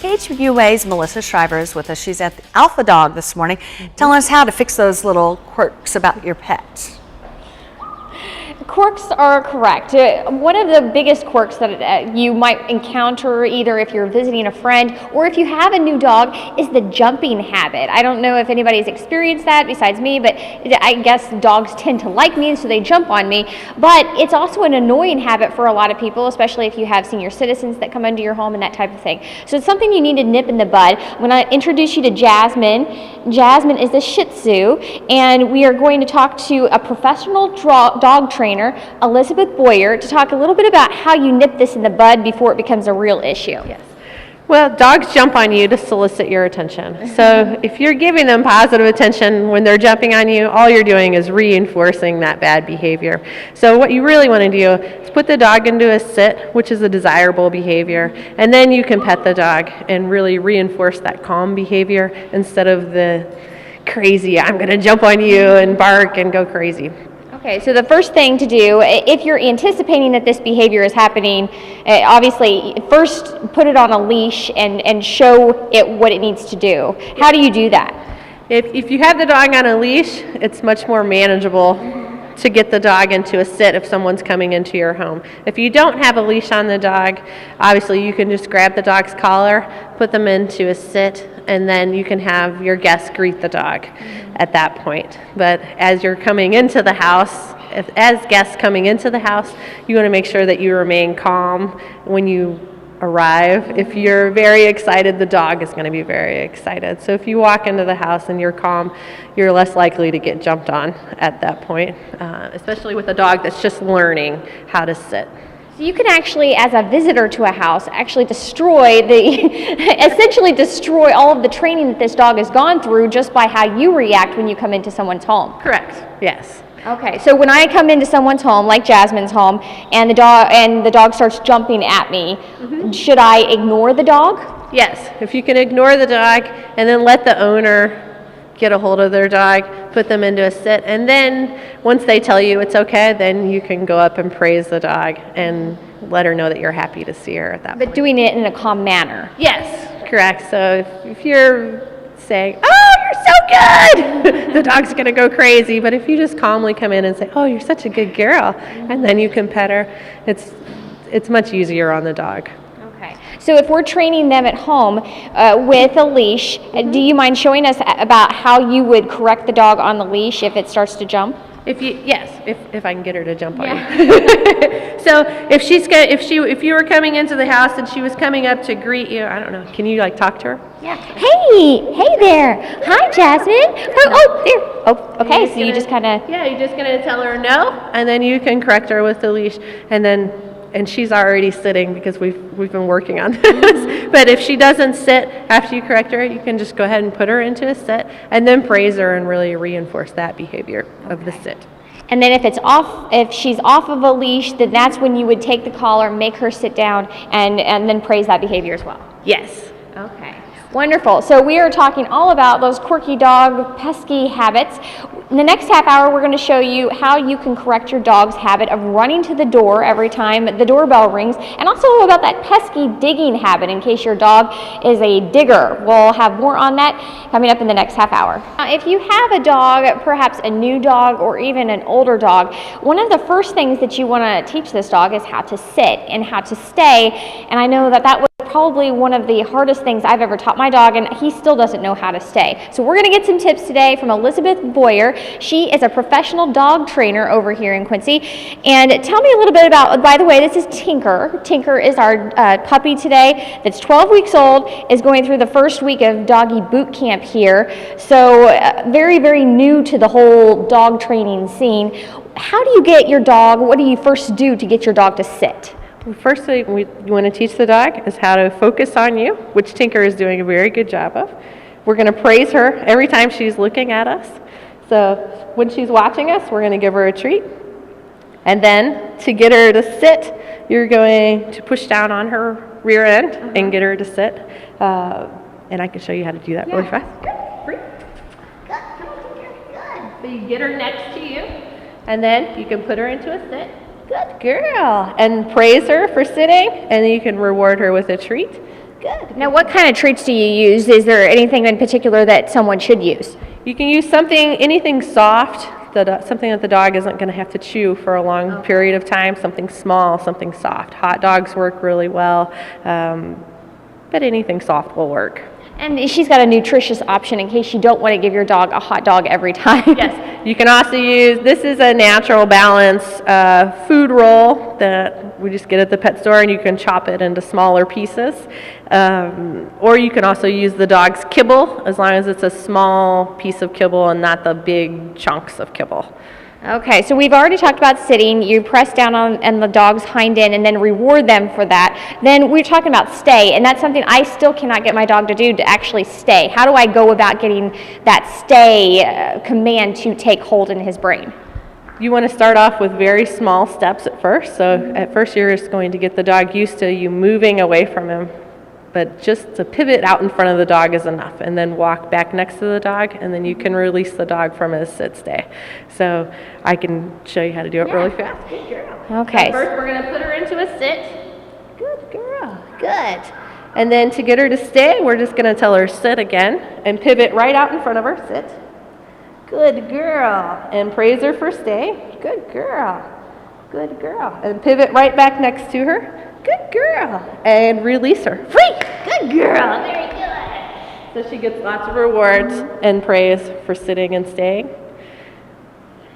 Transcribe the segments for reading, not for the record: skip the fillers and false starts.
KHQA's Melissa Schreiber is with us. She's at the Alpha Dog this morning, telling us how to fix those little quirks about your pet. Quirks are correct. One of the biggest quirks that you might encounter, either if you're visiting a friend or if you have a new dog, is the jumping habit. I don't know if anybody's experienced that besides me, but I guess dogs tend to like me, so they jump on me. But it's also an annoying habit for a lot of people, especially if you have senior citizens that come into your home and that type of thing. So it's something you need to nip in the bud. I'm going to introduce you to Jasmine. Jasmine is a Shih Tzu, and we are going to talk to a professional dog trainer, Elizabeth Boyer, to talk a little bit about how you nip this in the bud before it becomes a real issue. Yes. Well, dogs jump on you to solicit your attention. So if you're giving them positive attention when they're jumping on you, all you're doing is reinforcing that bad behavior. So what you really want to do is put the dog into a sit, which is a desirable behavior, and then you can pet the dog and really reinforce that calm behavior instead of the crazy, I'm going to jump on you and bark and go crazy. Okay, so the first thing to do, if you're anticipating that this behavior is happening, obviously first put it on a leash and show it what it needs to do. How do you do that? If you have the dog on a leash, it's much more manageable to get the dog into a sit if someone's coming into your home. If you don't have a leash on the dog, obviously you can just grab the dog's collar, put them into a sit, and then you can have your guests greet the dog at that point. But as you're coming into the house, as guests coming into the house, you want to make sure that you remain calm when you arrive. If you're very excited, the dog is going to be very excited. So if you walk into the house and you're calm, you're less likely to get jumped on at that point, especially with a dog that's just learning how to sit. So you can actually, as a visitor to a house, actually essentially destroy all of the training that this dog has gone through just by how you react when you come into someone's home. Correct. Yes. Okay, so when I come into someone's home, like Jasmine's home, and the dog starts jumping at me, should I ignore the dog? Yes. If you can ignore the dog and then let the owner get a hold of their dog, put them into a sit, and then once they tell you it's okay, then you can go up and praise the dog and let her know that you're happy to see her at that point. But doing it in a calm manner. Yes, correct. So if you're saying, oh, you're so good, the dog's going to go crazy. But if you just calmly come in and say, oh, you're such a good girl, and then you can pet her, it's much easier on the dog. Okay. So if we're training them at home with a leash, do you mind showing us about how you would correct the dog on the leash if it starts to jump? If I can get her to jump on you. So if you were coming into the house and she was coming up to greet you, I don't know, can you talk to her? Yeah. Hey there. Hi, Jasmine. Oh, there. Oh, okay. So you just kind of. Yeah, you're just gonna tell her no, and then you can correct her with the leash, and she's already sitting because we've been working on this. But if she doesn't sit after you correct her, you can just go ahead and put her into a sit and then praise her and really reinforce that behavior of the sit. And then if she's off of a leash, then that's when you would take the collar, make her sit down, and then praise that behavior as well. Yes. Okay. Wonderful. So we are talking all about those quirky dog pesky habits. In the next half hour, we're going to show you how you can correct your dog's habit of running to the door every time the doorbell rings, and also about that pesky digging habit in case your dog is a digger. We'll have more on that coming up in the next half hour. Now, if you have a dog, perhaps a new dog or even an older dog, one of the first things that you want to teach this dog is how to sit and how to stay. And I know that was probably one of the hardest things I've ever taught my dog, and he still doesn't know how to stay. So we're going to get some tips today from Elizabeth Boyer. She is a professional dog trainer over here in Quincy. And tell me a little bit about, by the way, this is Tinker. Tinker is our puppy today that's 12 weeks old, is going through the first week of doggy boot camp here. So very, very new to the whole dog training scene. How do you get your dog, what do you first do to get your dog to sit? Well, first thing we want to teach the dog is how to focus on you, which Tinker is doing a very good job of. We're going to praise her every time she's looking at us. So when she's watching us, we're going to give her a treat. And then to get her to sit, you're going to push down on her rear end and get her to sit. And I can show you how to do that really fast. Good. Come on, Tinker. Good. So you get her next to you, and then you can put her into a sit. Good girl. And praise her for sitting, and then you can reward her with a treat. Good. Now, what kind of treats do you use? Is there anything in particular that someone should use? You can use anything soft, something that the dog isn't going to have to chew for a long period of time, something small, something soft. Hot dogs work really well, but anything soft will work. And she's got a nutritious option in case you don't want to give your dog a hot dog every time. Yes. You can also this is a natural balance food roll that we just get at the pet store, and you can chop it into smaller pieces. Or you can also use the dog's kibble, as long as it's a small piece of kibble and not the big chunks of kibble. Okay, so we've already talked about sitting. You press down on the dog's hind end and then reward them for that. Then we're talking about stay, and that's something I still cannot get my dog to do, to actually stay. How do I go about getting that stay command to take hold in his brain? You want to start off with very small steps at first. So at first you're just going to get the dog used to you moving away from him. But just to pivot out in front of the dog is enough, and then walk back next to the dog, and then you can release the dog from his sit stay. So I can show you how to do it really fast. Good girl. Okay. So first we're going to put her into a sit. Good girl. Good. And then to get her to stay, we're just going to tell her sit again and pivot right out in front of her. Sit. Good girl. And praise her for stay. Good girl. Good girl. And pivot right back next to her. Good girl. And release her. Free. Good girl. Very good. So she gets lots of rewards and praise for sitting and staying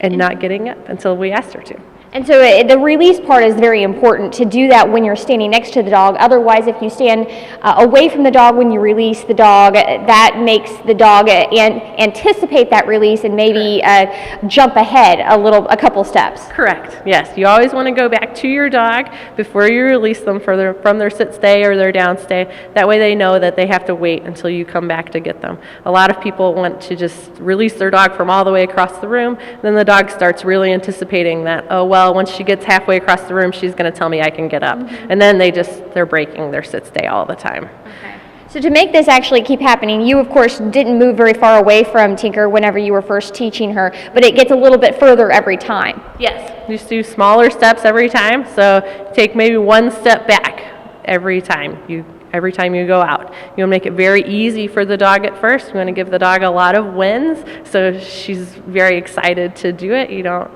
and not getting up until we asked her to. And so the release part is very important to do that when you're standing next to the dog. Otherwise, if you stand away from the dog when you release the dog, that makes the dog anticipate that release and maybe jump ahead a couple steps. Correct. Yes. You always want to go back to your dog before you release them from their sit stay or their down stay. That way they know that they have to wait until you come back to get them. A lot of people want to just release their dog from all the way across the room. Then the dog starts really anticipating that, oh, well, once she gets halfway across the room, she's going to tell me I can get up. Mm-hmm. And then they're breaking their sit stay all the time. Okay. So to make this actually keep happening, you of course didn't move very far away from Tinker whenever you were first teaching her, but it gets a little bit further every time. Yes. You just do smaller steps every time. So take maybe one step back every time you go out. You want to make it very easy for the dog at first. You want to give the dog a lot of wins, so she's very excited to do it. You don't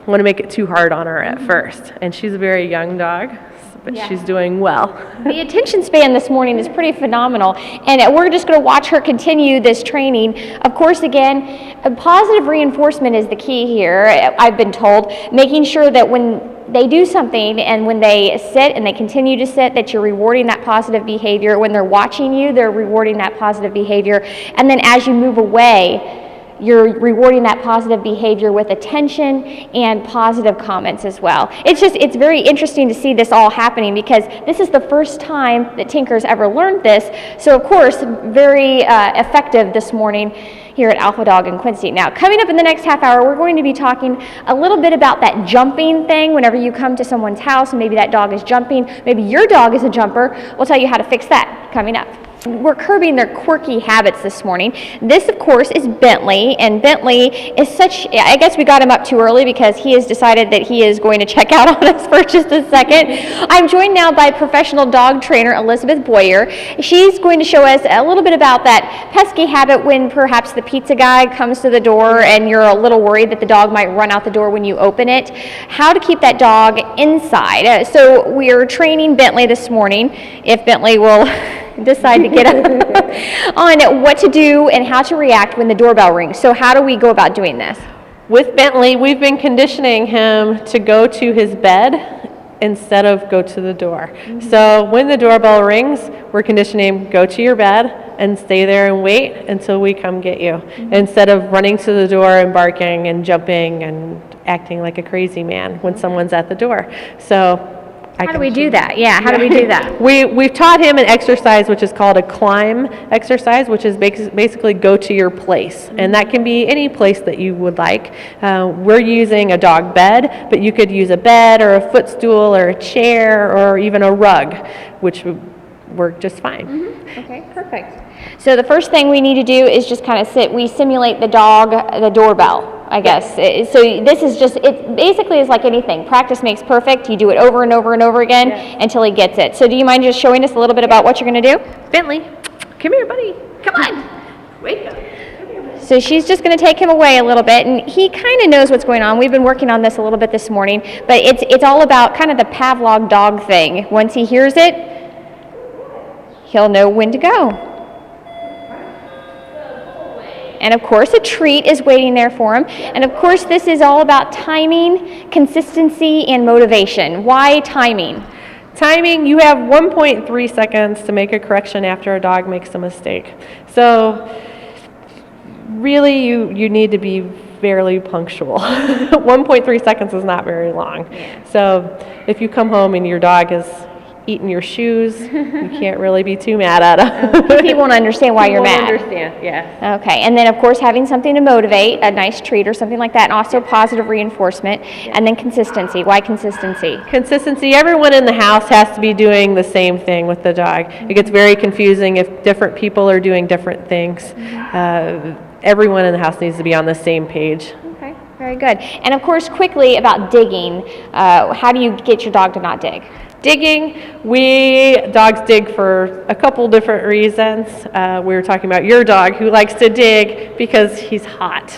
want to make it too hard on her at first. And she's a very young dog, but she's doing well. The attention span this morning is pretty phenomenal, and we're just going to watch her continue this training. Of course, again, positive reinforcement is the key here, I've been told, making sure that when they do something and when they sit and they continue to sit, that you're rewarding that positive behavior. When they're watching you, they're rewarding that positive behavior. And then as you move away, you're rewarding that positive behavior with attention and positive comments as well. It's very interesting to see this all happening, because this is the first time that Tinker's ever learned this. So of course, very effective this morning here at Alpha Dog in Quincy. Now, coming up in the next half hour, we're going to be talking a little bit about that jumping thing. Whenever you come to someone's house and maybe that dog is jumping, maybe your dog is a jumper, we'll tell you how to fix that coming up. We're curbing their quirky habits this morning. This, of course, is Bentley, and Bentley is I guess we got him up too early because he has decided that he is going to check out on us for just a second. I'm joined now by professional dog trainer Elizabeth Boyer. She's going to show us a little bit about that pesky habit when perhaps the pizza guy comes to the door and you're a little worried that the dog might run out the door when you open it. How to keep that dog inside. So we're training Bentley this morning, if Bentley will decide to get up, on what to do and how to react when the doorbell rings. So how do we go about doing this? With Bentley, we've been conditioning him to go to his bed instead of go to the door. Mm-hmm. So when the doorbell rings, we're conditioning him, go to your bed and stay there and wait until we come get you, mm-hmm. instead of running to the door and barking and jumping and acting like a crazy man when someone's at the door. So how do we do that? Yeah, how do we do that? We've taught him an exercise which is called a climb exercise, which is basically go to your place. Mm-hmm. And that can be any place that you would like. We're using a dog bed, but you could use a bed or a footstool or a chair or even a rug, which would work just fine. Mm-hmm. Okay, perfect. So the first thing we need to do is just kind of sit. We simulate the doorbell. I guess. So this is just, it basically is like anything. Practice makes perfect. You do it over and over and over again until he gets it. So do you mind just showing us a little bit about what you're going to do? Bentley, come here, buddy. Come on. Wake up. So she's just going to take him away a little bit, and he kind of knows what's going on. We've been working on this a little bit this morning, but it's all about kind of the Pavlov dog thing. Once he hears it, he'll know when to go. And of course, a treat is waiting there for him. And of course, this is all about timing, consistency, and motivation. Why timing? Timing, you have 1.3 seconds to make a correction after a dog makes a mistake. So really, you need to be fairly punctual. 1.3 seconds is not very long. So if you come home and your dog is eating your shoes, you can't really be too mad at him. He won't understand why you're mad. Understand, yeah. Okay, and then of course having something to motivate, a nice treat or something like that, and also positive reinforcement, and then consistency. Why consistency? Consistency, everyone in the house has to be doing the same thing with the dog. It gets very confusing if different people are doing different things. Everyone in the house needs to be on the same page. Okay, very good. And of course, quickly about digging, how do you get your dog to not dig? Digging, dogs dig for a couple different reasons. We were talking about your dog who likes to dig because he's hot.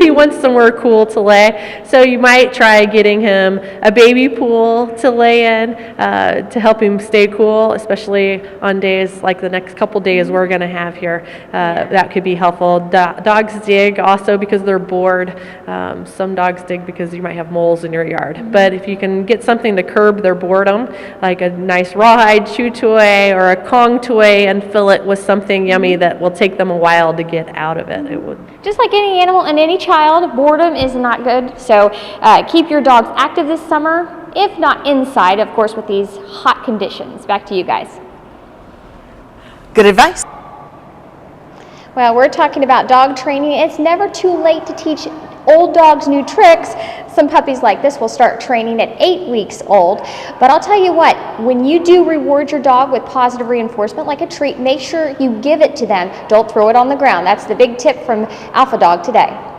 He wants somewhere cool to lay. So you might try getting him a baby pool to lay in to help him stay cool, especially on days like the next couple days we're going to have here. That could be helpful. Dogs dig also because they're bored. Some dogs dig because you might have moles in your yard. But if you can get something to curb their boredom, like a nice rawhide chew toy or a Kong toy, and fill it with something yummy that will take them a while to get out of it. It would. Just like any animal and any child, boredom is not good. So keep your dogs active this summer, if not inside, of course, with these hot conditions. Back to you guys. Good advice. Well, we're talking about dog training. It's never too late to teach old dogs new tricks. Some puppies like this will start training at 8 weeks old. But I'll tell you what, when you do reward your dog with positive reinforcement like a treat, make sure you give it to them. Don't throw it on the ground. That's the big tip from Alpha Dog today.